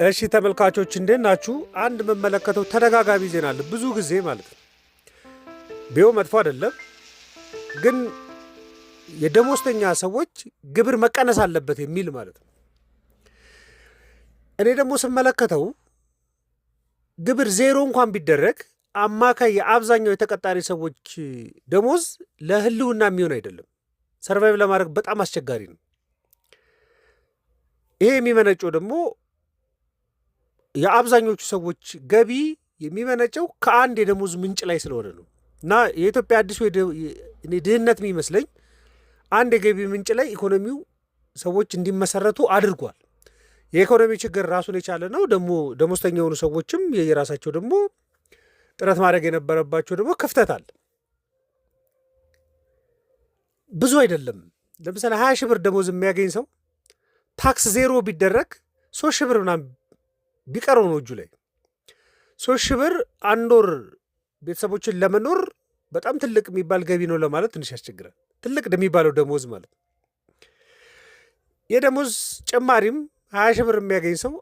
እሺ ተመልካቾች እንዴት ናችሁ? አንድ መመለከተው ተደጋጋሚ ዜና አለ ብዙ ጊዜ ማለት ነው። ቢሆን መጥፎ አይደለም፣ ግን የደሞዝተኛ ሰዎች ግብር መቀነስ አለበት የሚል ማለት ነው። እኔ ደግሞ ስመለከተው ግብር ዜሮ እንኳን ቢደረግ አማካይ የአብዛኛው የተቀጣሪ ሰዎች ደሞዝ ለህልውና የሚሆን አይደለም። ሰርቫይቭ ለማድረግ በጣም አስቸጋሪ ነው። ይሄ የሚመነጨው ደግሞ የአብዛኞቹ ሰዎች ገቢ የሚመነጨው ከአንድ የደሞዝ ምንጭ ላይ ስለሆነ ነው። እና የኢትዮጵያ አዲሱ ድህነት የሚመስለኝ አንድ የገቢ ምንጭ ላይ ኢኮኖሚው ሰዎች እንዲመሰረቱ አድርጓል። የኢኮኖሚ ችግር ራሱን የቻለ ነው። ደግሞ ደሞዝተኛ የሆኑ ሰዎችም የራሳቸው ደግሞ ጥረት ማድረግ የነበረባቸው ደግሞ ክፍተት አለ። ብዙ አይደለም። ለምሳሌ 20 ሺህ ብር ደሞዝ የሚያገኝ ሰው ታክስ ዜሮ ቢደረግ 3 ሺህ ብር ምናምን ቢቀረው ነው እጁ ላይ 3 ሺህ ብር አንድ ወር ቤተሰቦችን ለመኖር በጣም ትልቅ የሚባል ገቢ ነው ለማለት ትንሽ ያስቸግራል። ትልቅ የሚባለው ደሞዝ ማለት የደሞዝ ጭማሪም 20 ሺህ ብር የሚያገኝ ሰው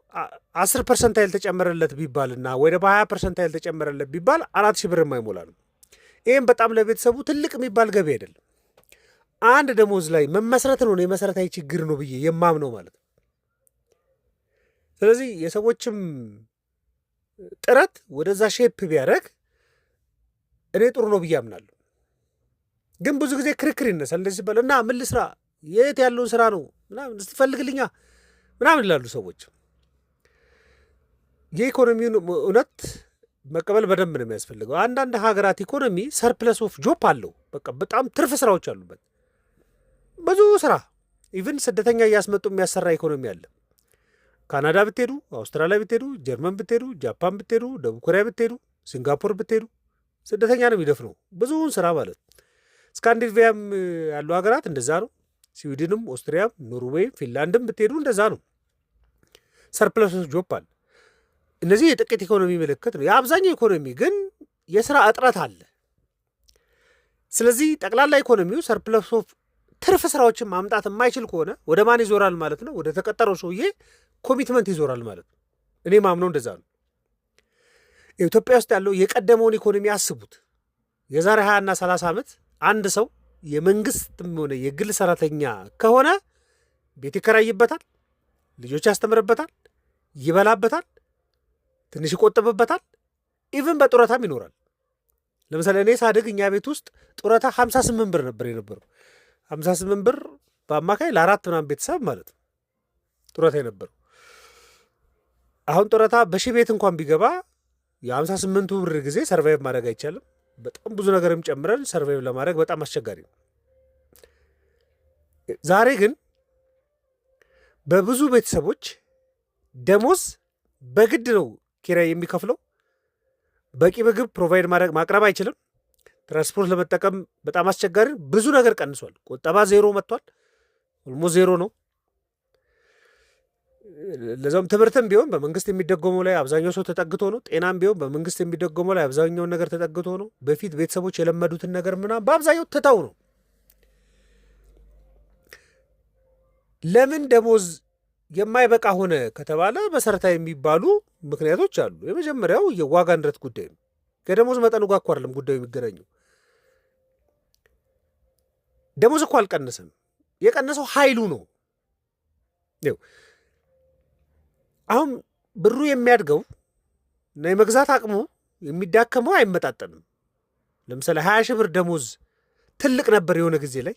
10% ያልተጨመረለት ቢባልና ወይ ደግሞ 20% ያልተጨመረለት ቢባል 4 ሺህ ብር የማይሞላ ነው። ይህም በጣም ለቤተሰቡ ትልቅ የሚባል ገቢ አይደለም። አንድ ደሞዝ ላይ መመስረት ነው የመሰረታዊ ችግር ነው ብዬ የማምነው ማለት ነው። ስለዚህ የሰዎችም ጥረት ወደዛ ሼፕ ቢያደርግ እኔ ጥሩ ነው ብዬ አምናለሁ። ግን ብዙ ጊዜ ክርክር ይነሳል። እንደዚህ ሲባል እና ምን ልስራ፣ የት ያለውን ስራ ነው ምናምን ስትፈልግልኛ ምናምን ይላሉ ሰዎች። የኢኮኖሚውን እውነት መቀበል በደንብ ነው የሚያስፈልገው። አንዳንድ ሀገራት ኢኮኖሚ ሰርፕለስ ኦፍ ጆብ አለው። በቃ በጣም ትርፍ ስራዎች አሉበት፣ ብዙ ስራ። ኢቭን ስደተኛ እያስመጡ የሚያሰራ ኢኮኖሚ አለ። ካናዳ ብትሄዱ፣ አውስትራሊያ ብትሄዱ፣ ጀርመን ብትሄዱ፣ ጃፓን ብትሄዱ፣ ደቡብ ኮሪያ ብትሄዱ፣ ሲንጋፖር ብትሄዱ ስደተኛ ነው የሚደፍነው ብዙውን ስራ ማለት ነው። ስካንዲኔቪያም ያሉ ሀገራት እንደዛ ነው። ስዊድንም፣ ኦስትሪያም፣ ኖርዌይም፣ ፊንላንድም ብትሄዱ እንደዛ ነው። ሰርፕለስ ጆብ አለ። እነዚህ የጥቂት ኢኮኖሚ ምልክት ነው። የአብዛኛው ኢኮኖሚ ግን የስራ እጥረት አለ። ስለዚህ ጠቅላላ ኢኮኖሚው ሰርፕለስ ኦፍ ትርፍ ስራዎችን ማምጣት የማይችል ከሆነ ወደ ማን ይዞራል ማለት ነው? ወደ ተቀጠረው ሰውዬ ኮሚትመንት ይዞራል ማለት ነው። እኔ ማምነው እንደዛ ነው። ኢትዮጵያ ውስጥ ያለው የቀደመውን ኢኮኖሚ አስቡት። የዛሬ 20ና 30 ዓመት አንድ ሰው የመንግስትም ሆነ የግል ሰራተኛ ከሆነ ቤት ይከራይበታል፣ ልጆች ያስተምርበታል፣ ይበላበታል፣ ትንሽ ይቆጥብበታል፣ ኢቭን በጡረታም ይኖራል። ለምሳሌ እኔ ሳድግ እኛ ቤት ውስጥ ጡረታ 58 ብር ነበር የነበረው። 58 ብር በአማካይ ለአራት ምናምን ቤተሰብ ማለት ነው ጡረታ የነበረው። አሁን ጡረታ በሺህ ቤት እንኳን ቢገባ የ58ቱ ብር ጊዜ ሰርቫይቭ ማድረግ አይቻልም። በጣም ብዙ ነገርም ጨምረን ሰርቫይቭ ለማድረግ በጣም አስቸጋሪ ነው። ዛሬ ግን በብዙ ቤተሰቦች ደሞዝ በግድ ነው ኪራይ የሚከፍለው። በቂ ምግብ ፕሮቫይድ ማቅረብ አይችልም። ትራንስፖርት ለመጠቀም በጣም አስቸጋሪ። ብዙ ነገር ቀንሷል። ቁጠባ ዜሮ መጥቷል። ኦልሞስት ዜሮ ነው። ለዛም ትምህርትም ቢሆን በመንግስት የሚደጎመው ላይ አብዛኛው ሰው ተጠግቶ ነው። ጤናም ቢሆን በመንግስት የሚደጎመው ላይ አብዛኛውን ነገር ተጠግቶ ነው። በፊት ቤተሰቦች የለመዱትን ነገር ምናምን በአብዛኛው ትተው ነው። ለምን ደሞዝ የማይበቃ ሆነ ከተባለ መሰረታዊ የሚባሉ ምክንያቶች አሉ። የመጀመሪያው የዋጋ ንረት ጉዳይ ነው። ከደሞዝ መጠኑ ጋር እኮ አይደለም ጉዳዩ የሚገናኘው። ደሞዝ እኮ አልቀነሰም። የቀነሰው ኃይሉ ነው። አሁን ብሩ የሚያድገው እና የመግዛት አቅሙ የሚዳከመው አይመጣጠንም። ለምሳሌ 20 ሺህ ብር ደሞዝ ትልቅ ነበር የሆነ ጊዜ ላይ።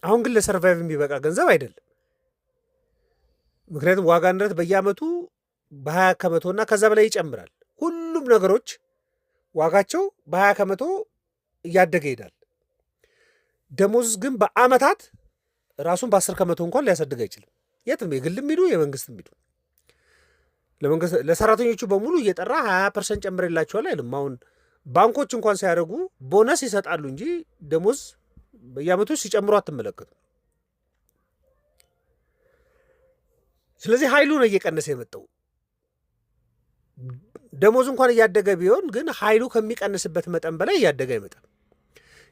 አሁን ግን ለሰርቫይቭ የሚበቃ ገንዘብ አይደለም። ምክንያቱም ዋጋ ንረት በየዓመቱ በ20 ከመቶና ከዛ በላይ ይጨምራል። ሁሉም ነገሮች ዋጋቸው በ20 ከመቶ እያደገ ይሄዳል። ደሞዝ ግን በአመታት ራሱን በ10 ከመቶ እንኳን ሊያሳድግ አይችልም። የትም የግልም ሂዱ የመንግስትም ሂዱ ለሰራተኞቹ በሙሉ እየጠራ 20% ጨምሬላቸዋል አይልም። አሁን ባንኮች እንኳን ሲያደርጉ ቦነስ ይሰጣሉ እንጂ ደሞዝ በየዓመቱ ሲጨምሩ አትመለከቱ። ስለዚህ ኃይሉ ነው እየቀነሰ የመጣው። ደሞዝ እንኳን እያደገ ቢሆን ግን ኃይሉ ከሚቀንስበት መጠን በላይ እያደገ አይመጣም።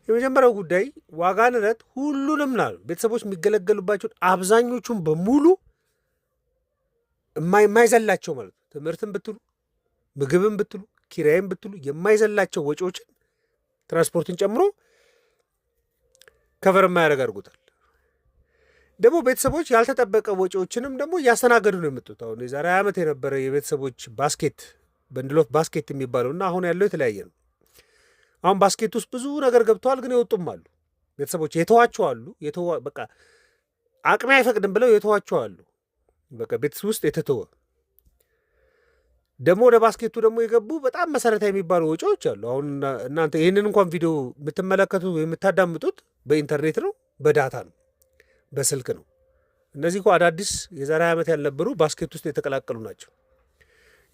የመጀመሪያው ጉዳይ ዋጋ ንረት ሁሉንም ነው ቤተሰቦች የሚገለገሉባቸውን አብዛኞቹን በሙሉ የማይዘላቸው ማለት ነው። ትምህርትን ብትሉ ምግብን ብትሉ ኪራይን ብትሉ የማይዘላቸው ወጪዎችን ትራንስፖርትን ጨምሮ ከቨር የማያደርግ አድርጎታል። ደግሞ ቤተሰቦች ያልተጠበቀ ወጪዎችንም ደግሞ እያስተናገዱ ነው የመጡት። አሁን የዛሬ ዓመት የነበረ የቤተሰቦች ባስኬት በንድሎፍ ባስኬት የሚባለው እና አሁን ያለው የተለያየ ነው። አሁን ባስኬት ውስጥ ብዙ ነገር ገብተዋል፣ ግን የወጡም አሉ። ቤተሰቦች የተዋቸው አሉ። በቃ አቅሜ አይፈቅድም ብለው የተዋቸው አሉ። በቃ ቤት ውስጥ የተተወ ደግሞ ወደ ባስኬቱ ደግሞ የገቡ በጣም መሰረታዊ የሚባሉ ወጪዎች አሉ። አሁን እናንተ ይህንን እንኳን ቪዲዮ የምትመለከቱ የምታዳምጡት በኢንተርኔት ነው፣ በዳታ ነው፣ በስልክ ነው። እነዚህ እኮ አዳዲስ የዛሬ ዓመት ያልነበሩ ባስኬት ውስጥ የተቀላቀሉ ናቸው።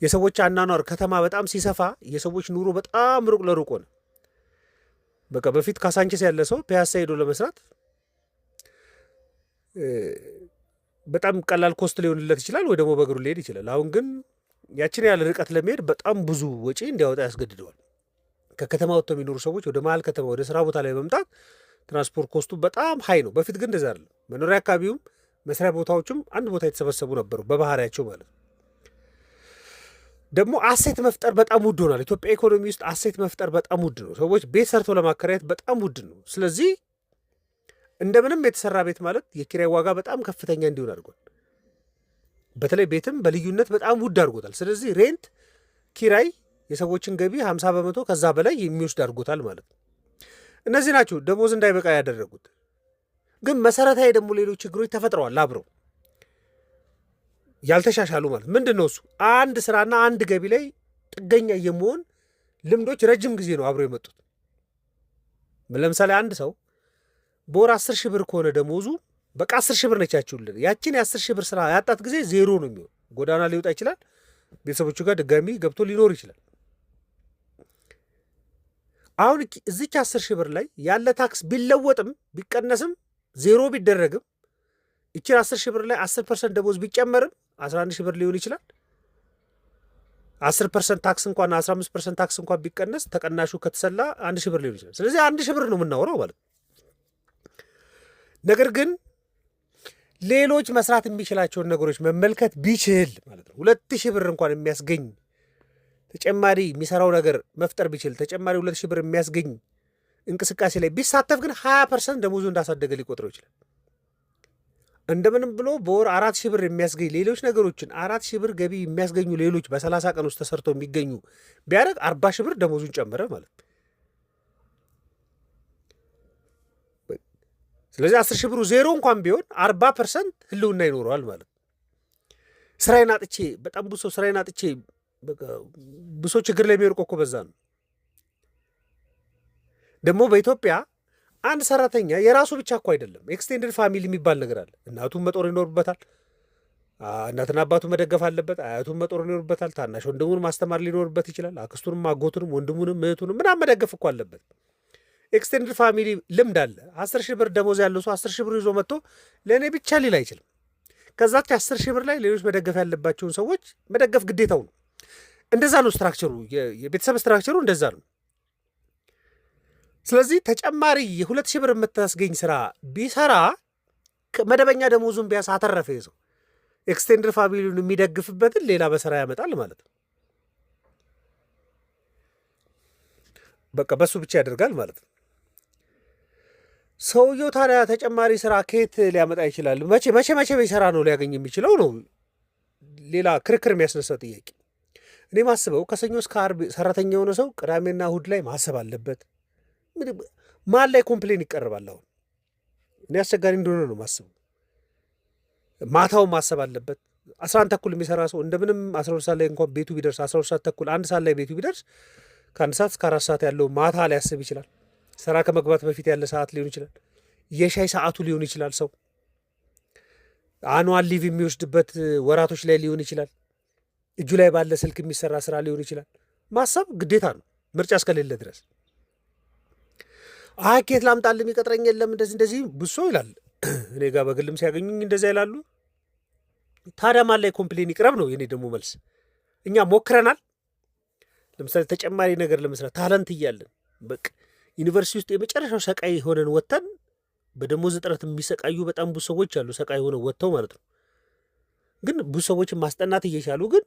የሰዎች አኗኗር ከተማ በጣም ሲሰፋ የሰዎች ኑሮ በጣም ሩቅ ለሩቅ ሆነ። በቃ በፊት ካሳንቺስ ያለ ሰው ፒያሳ ሄዶ ለመስራት በጣም ቀላል ኮስት ሊሆንለት ይችላል፣ ወይ ደግሞ በእግሩ ሊሄድ ይችላል። አሁን ግን ያችን ያለ ርቀት ለመሄድ በጣም ብዙ ወጪ እንዲያወጣ ያስገድደዋል። ከከተማ ወጥተው የሚኖሩ ሰዎች ወደ መሀል ከተማ ወደ ስራ ቦታ ላይ መምጣት ትራንስፖርት ኮስቱ በጣም ሀይ ነው። በፊት ግን እንደዛ አይደለም። መኖሪያ አካባቢውም መስሪያ ቦታዎችም አንድ ቦታ የተሰበሰቡ ነበሩ በባህሪያቸው ማለት ነው። ደግሞ አሴት መፍጠር በጣም ውድ ሆኗል። ኢትዮጵያ ኢኮኖሚ ውስጥ አሴት መፍጠር በጣም ውድ ነው። ሰዎች ቤት ሰርተው ለማከራየት በጣም ውድ ነው። ስለዚህ እንደምንም የተሰራ ቤት ማለት የኪራይ ዋጋ በጣም ከፍተኛ እንዲሆን አድርጓል። በተለይ ቤትም በልዩነት በጣም ውድ አድርጎታል። ስለዚህ ሬንት ኪራይ የሰዎችን ገቢ 50% ከዛ በላይ የሚወስድ አድርጎታል ማለት ነው። እነዚህ ናቸው ደሞዝ እንዳይበቃ ያደረጉት። ግን መሰረታዊ ደግሞ ሌሎች ችግሮች ተፈጥረዋል አብረው ያልተሻሻሉ ማለት ምንድን ነው? እሱ አንድ ስራና አንድ ገቢ ላይ ጥገኛ የመሆን ልምዶች ረጅም ጊዜ ነው አብረው የመጡት። ለምሳሌ አንድ ሰው በወር 10 ሺህ ብር ከሆነ ደሞዙ በቃ 10 ሺህ ብር ነች ያችሁልን። ያችን የ10 ሺህ ብር ስራ ያጣት ጊዜ ዜሮ ነው የሚሆን። ጎዳና ሊወጣ ይችላል። ቤተሰቦቹ ጋር ድጋሚ ገብቶ ሊኖር ይችላል። አሁን እዚች 10 ሺህ ብር ላይ ያለ ታክስ ቢለወጥም ቢቀነስም ዜሮ ቢደረግም ይችን 10 ሺህ ብር ላይ 10% ደሞዝ ቢጨመርም 11 ሺህ ብር ሊሆን ይችላል። 10% ታክስ እንኳን 15% ታክስ እንኳን ቢቀነስ ተቀናሹ ከተሰላ 1 ሺህ ብር ሊሆን ይችላል። ስለዚህ 1 ሺህ ብር ነው የምናወራው ማለት ነው። ነገር ግን ሌሎች መስራት የሚችላቸውን ነገሮች መመልከት ቢችል ማለት ነው 2 ሺህ ብር እንኳን የሚያስገኝ ተጨማሪ የሚሰራው ነገር መፍጠር ቢችል ተጨማሪ 2 ሺህ ብር የሚያስገኝ እንቅስቃሴ ላይ ቢሳተፍ ግን 20% ደሞዙ እንዳሳደገ ሊቆጥረው ይችላል። እንደምንም ብሎ በወር 4 ሺህ ብር የሚያስገኝ ሌሎች ነገሮችን 4 ሺህ ብር ገቢ የሚያስገኙ ሌሎች በ30 ቀን ውስጥ ተሰርተው የሚገኙ ቢያደርግ 40 ሺህ ብር ደሞዙን ጨመረ ማለት ነው። ስለዚህ 10 ሺህ ብሩ ዜሮ እንኳን ቢሆን 40% ህልውና ይኖረዋል ማለት ነው። ስራዬን አጥቼ በጣም ብሶ ስራዬን አጥቼ ብሶ ችግር ላይ የሚወርቆ እኮ በዛ ነው። ደግሞ በኢትዮጵያ አንድ ሰራተኛ የራሱ ብቻ እኮ አይደለም፣ ኤክስቴንድድ ፋሚሊ የሚባል ነገር አለ። እናቱን መጦር ይኖርበታል፣ እናትና አባቱ መደገፍ አለበት፣ አያቱን መጦር ይኖርበታል፣ ታናሽ ወንድሙን ማስተማር ሊኖርበት ይችላል፣ አክስቱንም አጎቱንም ወንድሙንም እህቱንም ምናምን መደገፍ እኮ አለበት። ኤክስቴንድድ ፋሚሊ ልምድ አለ። 10 ሺህ ብር ደሞዝ ያለው ሰው 10 ሺህ ብር ይዞ መጥቶ ለእኔ ብቻ ሊል አይችልም። ከዛች 10 ሺህ ብር ላይ ሌሎች መደገፍ ያለባቸውን ሰዎች መደገፍ ግዴታው ነው። እንደዛ ነው ስትራክቸሩ፣ የቤተሰብ ስትራክቸሩ እንደዛ ነው። ስለዚህ ተጨማሪ የ2 ሺህ ብር የምታስገኝ ስራ ቢሰራ መደበኛ ደሞዙን ቢያንስ አተረፈ ሰው ኤክስቴንድድ ፋሚሊውን የሚደግፍበትን ሌላ በስራ ያመጣል ማለት ነው። በቃ በሱ ብቻ ያደርጋል ማለት ነው። ሰውየው ታዲያ ተጨማሪ ስራ ከየት ሊያመጣ ይችላል? መቼ ቢሰራ ነው ሊያገኝ የሚችለው ነው ሌላ ክርክር የሚያስነሳ ጥያቄ። እኔ ማስበው ከሰኞ እስከ ዓርብ ሰራተኛ የሆነ ሰው ቅዳሜና እሁድ ላይ ማሰብ አለበት። ማን ላይ ኮምፕሌን ይቀርባል? አሁን እኔ አስቸጋሪ እንደሆነ ነው ማስበው። ማታው ማሰብ አለበት። 11 ተኩል የሚሰራ ሰው እንደምንም 12 ሰዓት ላይ እንኳን ቤቱ ቢደርስ 12 ሰዓት ተኩል 1 ሰዓት ላይ ቤቱ ቢደርስ ከ1 ሰዓት እስከ 4 ሰዓት ያለው ማታ ሊያስብ ይችላል። ስራ ከመግባት በፊት ያለ ሰዓት ሊሆን ይችላል። የሻይ ሰዓቱ ሊሆን ይችላል። ሰው አኑዋል ሊቭ የሚወስድበት ወራቶች ላይ ሊሆን ይችላል። እጁ ላይ ባለ ስልክ የሚሰራ ስራ ሊሆን ይችላል። ማሰብ ግዴታ ነው ምርጫ እስከሌለ ድረስ። ኬት ላምጣል የሚቀጥረኝ የለም እንደዚህ ብሶ ይላል። እኔ ጋር በግልም ሲያገኙኝ እንደዛ ይላሉ። ታዲያ ማን ላይ ኮምፕሌን ይቅረብ ነው የኔ ደግሞ መልስ። እኛ ሞክረናል። ለምሳሌ ተጨማሪ ነገር ለመስራት ታለንት እያለን በቃ ዩኒቨርሲቲ ውስጥ የመጨረሻው ሰቃይ ሆነን ወጥተን በደሞዝ እጥረት የሚሰቃዩ በጣም ብዙ ሰዎች አሉ። ሰቃይ ሆነው ወጥተው ማለት ነው። ግን ብዙ ሰዎችን ማስጠናት እየቻሉ ግን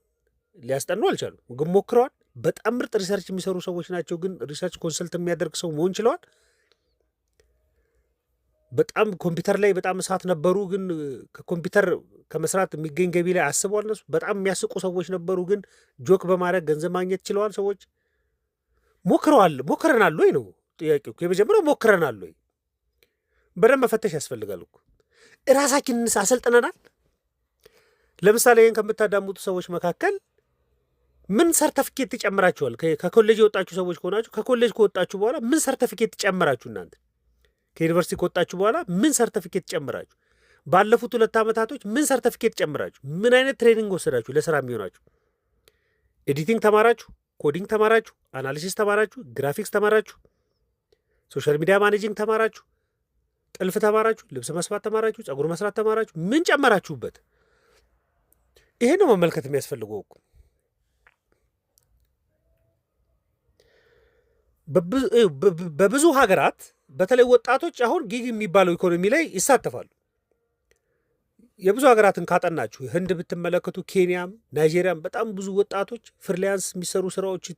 ሊያስጠኑ አልቻሉም፣ ግን ሞክረዋል። በጣም ምርጥ ሪሰርች የሚሰሩ ሰዎች ናቸው፣ ግን ሪሰርች ኮንሰልት የሚያደርግ ሰው መሆን ችለዋል። በጣም ኮምፒውተር ላይ በጣም እሳት ነበሩ፣ ግን ከኮምፒውተር ከመስራት የሚገኝ ገቢ ላይ አስበዋል። እነሱ በጣም የሚያስቁ ሰዎች ነበሩ፣ ግን ጆክ በማድረግ ገንዘብ ማግኘት ችለዋል። ሰዎች ሞክረናል ወይ ነው ጥያቄው። የመጀመሪያው ሞክረናል ወይ በደንብ መፈተሽ ያስፈልጋል እኮ። እራሳችንን አሰልጥነናል። ለምሳሌ ይህን ከምታዳምጡ ሰዎች መካከል ምን ሰርተፊኬት ትጨምራችኋል? ከኮሌጅ የወጣችሁ ሰዎች ከሆናችሁ ከኮሌጅ ከወጣችሁ በኋላ ምን ሰርተፊኬት ትጨምራችሁ? እናንተ ከዩኒቨርሲቲ ከወጣችሁ በኋላ ምን ሰርተፊኬት ጨምራችሁ? ባለፉት 2 ዓመታቶች ምን ሰርተፊኬት ጨምራችሁ? ምን አይነት ትሬኒንግ ወሰዳችሁ? ለስራ የሚሆናችሁ ኤዲቲንግ ተማራችሁ? ኮዲንግ ተማራችሁ? አናሊሲስ ተማራችሁ? ግራፊክስ ተማራችሁ? ሶሻል ሚዲያ ማኔጂንግ ተማራችሁ? ጥልፍ ተማራችሁ? ልብስ መስፋት ተማራችሁ? ጸጉር መስራት ተማራችሁ? ምን ጨመራችሁበት? ይሄ ነው መመልከት የሚያስፈልገው እኮ። በብዙ ሀገራት በተለይ ወጣቶች አሁን ጊግ የሚባለው ኢኮኖሚ ላይ ይሳተፋሉ። የብዙ ሀገራትን ካጠናችሁ ህንድ ብትመለከቱ፣ ኬንያም፣ ናይጄሪያም በጣም ብዙ ወጣቶች ፍሪላንስ የሚሰሩ ስራዎችን፣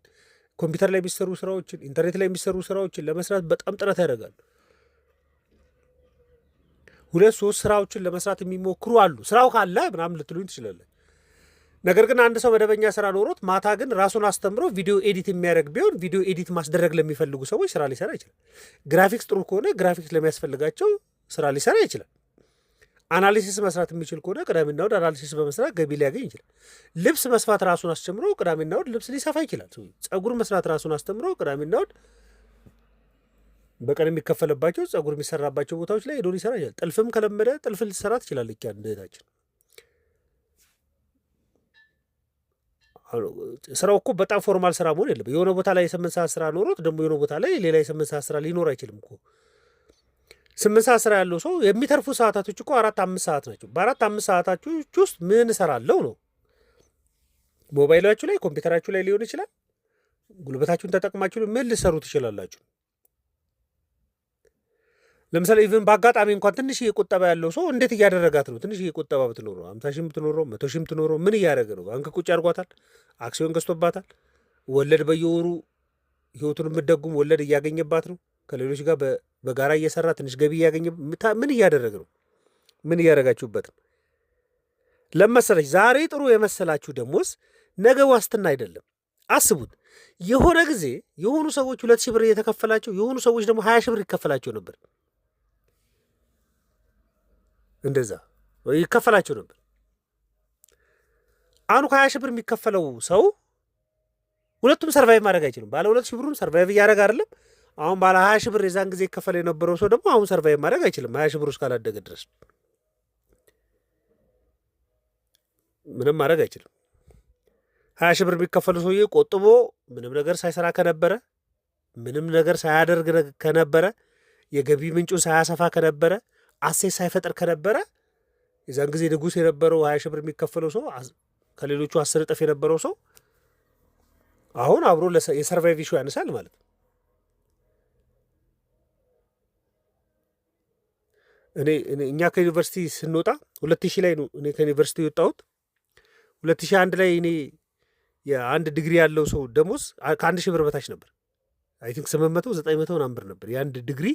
ኮምፒውተር ላይ የሚሰሩ ስራዎችን፣ ኢንተርኔት ላይ የሚሰሩ ስራዎችን ለመስራት በጣም ጥረት ያደርጋሉ። 2-3 ስራዎችን ለመስራት የሚሞክሩ አሉ። ስራው ካለ ምናምን ልትሉኝ ትችላለን። ነገር ግን አንድ ሰው መደበኛ ስራ ኖሮት ማታ ግን ራሱን አስተምሮ ቪዲዮ ኤዲት የሚያደርግ ቢሆን ቪዲዮ ኤዲት ማስደረግ ለሚፈልጉ ሰዎች ስራ ሊሰራ ይችላል። ግራፊክስ ጥሩ ከሆነ ግራፊክስ ለሚያስፈልጋቸው ስራ ሊሰራ ይችላል። አናሊሲስ መስራት የሚችል ከሆነ ቅዳሜና እሑድ አናሊሲስ በመስራት ገቢ ሊያገኝ ይችላል። ልብስ መስፋት ራሱን አስተምሮ ቅዳሜና እሑድ ልብስ ሊሰፋ ይችላል። ጸጉር መስራት ራሱን አስተምሮ ቅዳሜና እሑድ በቀን የሚከፈልባቸው ጸጉር የሚሰራባቸው ቦታዎች ላይ ሄዶ ሊሰራ ይችላል። ጥልፍም ከለመደ ጥልፍ ሊሰራ ትችላለች እህታችን። ስራው እኮ በጣም ፎርማል ስራ መሆን የለም። የሆነ ቦታ ላይ የ8 ሰዓት ስራ ኖሮት ደግሞ የሆነ ቦታ ላይ ሌላ የ8 ሰዓት ስራ ሊኖር አይችልም እኮ። 8 ሰዓት ስራ ያለው ሰው የሚተርፉ ሰዓታቶች እኮ 4-5 ሰዓት ናቸው። በ4-5 ሰዓታቶች ውስጥ ምን እሰራለሁ ነው? ሞባይላችሁ ላይ ኮምፒውተራችሁ ላይ ሊሆን ይችላል። ጉልበታችሁን ተጠቅማችሁ ምን ልሰሩ ትችላላችሁ? ለምሳሌ ኢቭን በአጋጣሚ እንኳን ትንሽ ቁጠባ ያለው ሰው እንዴት እያደረጋት ነው? ትንሽ ቁጠባ ብትኖረው 50 ሺህ ብትኖረው 100 ሺህ ብትኖረው ምን እያደረገ ነው? ባንክ ቁጭ አድርጓታል። አክሲዮን ገዝቶባታል። ወለድ በየወሩ ህይወቱን የምትደጉም ወለድ እያገኘባት ነው። ከሌሎች ጋር በጋራ እየሰራ ትንሽ ገቢ እያገኘ ምን እያደረገ ነው? ምን እያደረጋችሁበት ነው? ለመሰለች ዛሬ ጥሩ የመሰላችሁ ደሞዝ ነገ ዋስትና አይደለም። አስቡት። የሆነ ጊዜ የሆኑ ሰዎች 2 ሺህ ብር እየተከፈላቸው የሆኑ ሰዎች ደግሞ 20 ሺህ ብር ይከፈላቸው ነበር። እንደዛ ይከፈላቸው ነበር። አሁን 20 ሺህ ብር የሚከፈለው ሰው ሁለቱም ሰርቫይቭ ማድረግ አይችልም። ባለ 2 ሺህ ብሩም ሰርቫይቭ እያደረገ አይደለም። አሁን ባለ 20 ሺህ ብር የዛን ጊዜ ይከፈል የነበረው ሰው ደግሞ አሁን ሰርቫይቭ ማድረግ አይችልም። 20 ሺህ ብር ውስጥ ካላደገ ድረስ ምንም ማድረግ አይችልም። 20 ሺህ ብር የሚከፈለው ሰውዬ ቆጥቦ ምንም ነገር ሳይሰራ ከነበረ፣ ምንም ነገር ሳያደርግ ከነበረ፣ የገቢ ምንጩን ሳያሰፋ ከነበረ፣ አሴት ሳይፈጥር ከነበረ የዛን ጊዜ ንጉሥ የነበረው 20 ሺህ ብር የሚከፈለው ሰው ከሌሎቹ 10 እጥፍ የነበረው ሰው አሁን አብሮ የሰርቫይቭ ኢሹ ያነሳል ማለት ነው። እኛ ከዩኒቨርሲቲ ስንወጣ 2000 ላይ ነው እኔ ከዩኒቨርሲቲ የወጣሁት። 2001 ላይ እኔ የአንድ ዲግሪ ያለው ሰው ደሞዝ ከ1 ሺህ ብር በታች ነበር። አይ ቲንክ 800 900 ምናምን ብር ነበር የአንድ ዲግሪ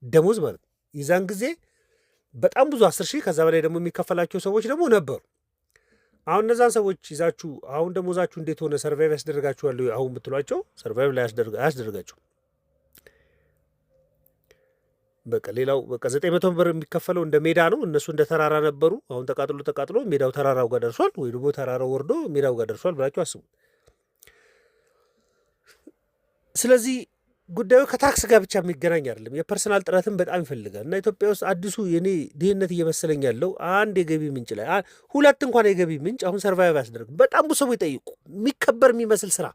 ደሞዝ ማለት ነው። የዛን ጊዜ በጣም ብዙ 10 ሺህ ከዛ በላይ ደግሞ የሚከፈላቸው ሰዎች ደግሞ ነበሩ። አሁን እነዛን ሰዎች ይዛችሁ አሁን ደሞዛችሁ እንዴት ሆነ ሰርቫይቭ ያስደርጋችኋል አሁን ብትሏቸው ሰርቫይቭ ላይ አያስደርጋቸው። በቃ ሌላው በቃ 900 ብር የሚከፈለው እንደ ሜዳ ነው። እነሱ እንደ ተራራ ነበሩ። አሁን ተቃጥሎ ሜዳው ተራራው ጋር ደርሷል፣ ወይ ደግሞ ተራራው ወርዶ ሜዳው ጋር ደርሷል ብላችሁ አስቡ። ስለዚህ ጉዳዩ ከታክስ ጋር ብቻ የሚገናኝ አይደለም። የፐርሰናል ጥረትን በጣም ይፈልጋል። እና ኢትዮጵያ ውስጥ አዲሱ የኔ ድህነት እየመሰለኝ ያለው አንድ የገቢ ምንጭ ላይ 2 እንኳን የገቢ ምንጭ አሁን ሰርቫይቭ ያስደርግም። በጣም ብዙ ሰዎች ይጠይቁ የሚከበር የሚመስል ስራ።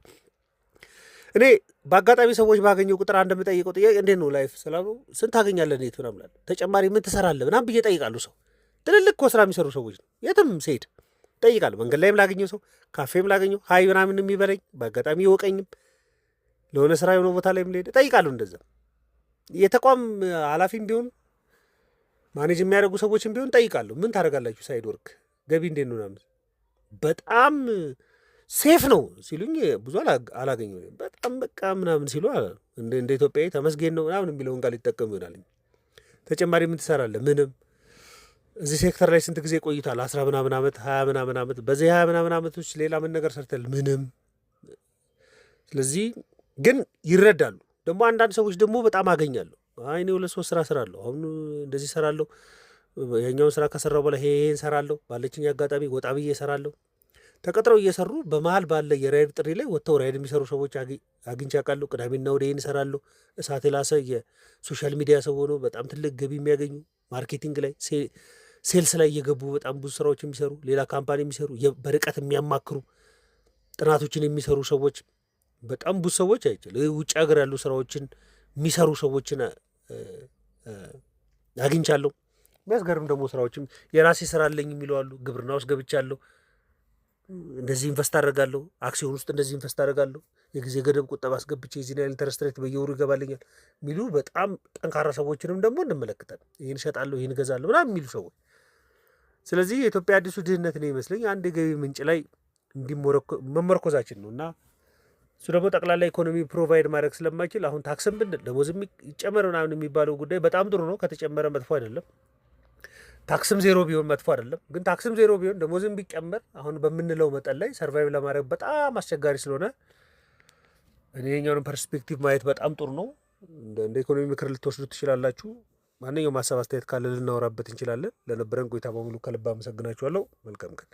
እኔ በአጋጣሚ ሰዎች ባገኘው ቁጥር አንድ የምጠይቀው ጥያቄ እንዴት ነው ላይፍ ስላሉ ስንት ታገኛለህ ኔት ምናምን እላለሁ። ተጨማሪ ምን ትሰራለህ ምናምን ብዬ እጠይቃለሁ። ሰው ትልልቅ እኮ ስራ የሚሰሩ ሰዎች ነው የትም ስሄድ እጠይቃለሁ። መንገድ ላይም ላገኘው ሰው ካፌም ላገኘው ሀይ ምናምን የሚበለኝ በአጋጣሚ ይወቀኝም ለሆነ ስራ የሆነ ቦታ ላይ የምልሄድ እጠይቃለሁ። እንደዛ የተቋም ኃላፊም ቢሆን ማኔጅ የሚያደርጉ ሰዎችም ቢሆን እጠይቃለሁ። ምን ታደርጋላችሁ ሳይድ ወርክ ገቢ እንዴት ነው ምናምን። በጣም ሴፍ ነው ሲሉኝ ብዙ አላገኘሁም። በጣም በቃ ምናምን ሲሉ እንደ ኢትዮጵያዊ ተመስገን ነው ምናምን የሚለውን ቃል ይጠቀሙ ይሆናል። ተጨማሪ ምን ትሰራለህ? ምንም። እዚህ ሴክተር ላይ ስንት ጊዜ ቆይቷል? 10 ምናምን ዓመት 20 ምናምን ዓመት። በዚህ 20 ምናምን ዓመቶች ሌላ ምን ነገር ሰርተል? ምንም። ስለዚህ ግን ይረዳሉ። ደግሞ አንዳንድ ሰዎች ደግሞ በጣም አገኛለሁ። አይ እኔ 2-3 ስራ እሰራለሁ፣ አሁን እንደዚህ እሰራለሁ፣ ይኸኛውን ስራ ከሰራሁ በኋላ ይሄን እሰራለሁ፣ ባለችኝ አጋጣሚ ወጣ ብዬ እሰራለሁ። ተቀጥረው እየሰሩ በመሀል ባለ የራይድ ጥሪ ላይ ወጥተው ራይድ የሚሰሩ ሰዎች አግኝቼ አውቃለሁ። ቅዳሜና እሑድ ይሄን እሰራለሁ። እሳት የላሰ የሶሻል ሚዲያ ሰው ሆኖ በጣም ትልቅ ገቢ የሚያገኙ ማርኬቲንግ ላይ ሴልስ ላይ እየገቡ በጣም ብዙ ስራዎች የሚሰሩ ሌላ ካምፓኒ የሚሰሩ በርቀት የሚያማክሩ ጥናቶችን የሚሰሩ ሰዎች በጣም ብዙ ሰዎች አይችል ውጭ ሀገር ያሉ ስራዎችን የሚሰሩ ሰዎችን አግኝቻለሁ። የሚያስገርም ደግሞ ስራዎችም የራሴ ስራ አለኝ የሚለው አሉ። ግብርና ውስጥ ገብቻለሁ፣ እንደዚህ ኢንቨስት አደርጋለሁ፣ አክሲዮን ውስጥ እንደዚህ ኢንቨስት አደርጋለሁ፣ የጊዜ ገደብ ቁጠባ አስገብቼ የዚህን ያህል ኢንተረስት ሬት በየወሩ ይገባልኛል የሚሉ በጣም ጠንካራ ሰዎችንም ደግሞ እንመለከታለን። ይህን እሸጣለሁ፣ ይህን እገዛለሁ ምናምን የሚሉ ሰዎች። ስለዚህ የኢትዮጵያ አዲሱ ድህነት ነው ይመስለኝ አንድ የገቢ ምንጭ ላይ መመርኮዛችን ነው እና እሱ ደግሞ ጠቅላላ ኢኮኖሚ ፕሮቫይድ ማድረግ ስለማይችል አሁን ታክስም ብንል ደሞዝ ይጨመር ምናምን የሚባለው ጉዳይ በጣም ጥሩ ነው። ከተጨመረ መጥፎ አይደለም። ታክስም ዜሮ ቢሆን መጥፎ አይደለም። ግን ታክስም ዜሮ ቢሆን ደሞዝም ቢጨመር አሁን በምንለው መጠን ላይ ሰርቫይቭ ለማድረግ በጣም አስቸጋሪ ስለሆነ እኔ የኛውንም ፐርስፔክቲቭ ማየት በጣም ጥሩ ነው። እንደ ኢኮኖሚ ምክር ልትወስዱ ትችላላችሁ። ማንኛውም ሀሳብ አስተያየት ካለ ልናወራበት እንችላለን። ለነበረን ቆይታ በሙሉ ከልብ አመሰግናችኋለሁ። መልካም ቀን።